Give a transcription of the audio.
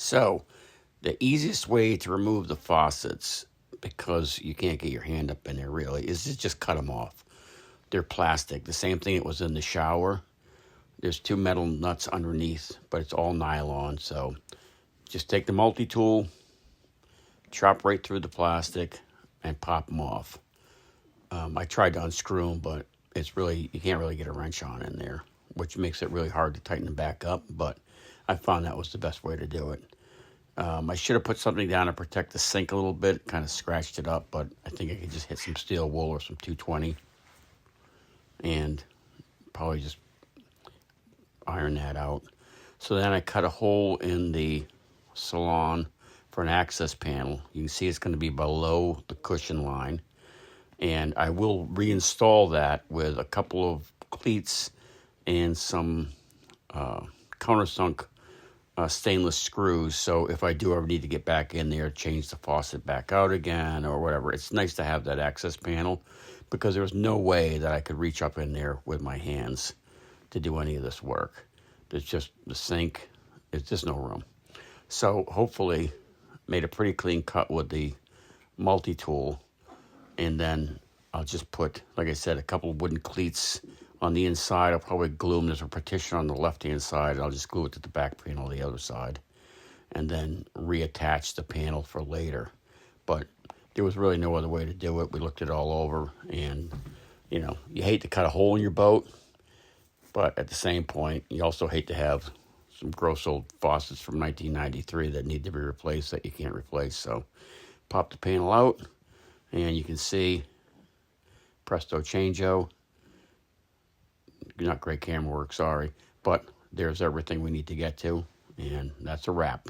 So the easiest way to remove the faucets, because you can't get your hand up in there really, is to just cut them off. They're plastic. The same thing it was in the shower. There's two metal nuts underneath, but it's all nylon. So just take the multi-tool, chop right through the plastic, and pop them off. I tried to unscrew them, but you can't really get a wrench on in there, which makes it really hard to tighten them back up. But I found that was the best way to do it. I should have put something down to protect the sink a little bit, kind of scratched it up, but I think I could just hit some steel wool or some 220 and probably just iron that out. So then I cut a hole in the salon for an access panel. You can see it's going to be below the cushion line. And I will reinstall that with a couple of cleats and some countersunk stainless screws. So if I do ever need to get back in there, change the faucet back out again or whatever, it's nice to have that access panel, because there was no way that I could reach up in there with my hands to do any of this work. There's just the sink. It's just no room. So hopefully made a pretty clean cut with the multi-tool. And then I'll just put, like I said, a couple of wooden cleats on the inside. I'll probably glue them. There's a partition on the left-hand side. I'll just glue it to the back panel on the other side. And then reattach the panel for later. But there was really no other way to do it. We looked it all over. And, you hate to cut a hole in your boat. But at the same point, you also hate to have some gross old faucets from 1993 that need to be replaced that you can't replace. So pop the panel out. And you can see, presto changeo. Not great camera work, sorry. But there's everything we need to get to. And that's a wrap.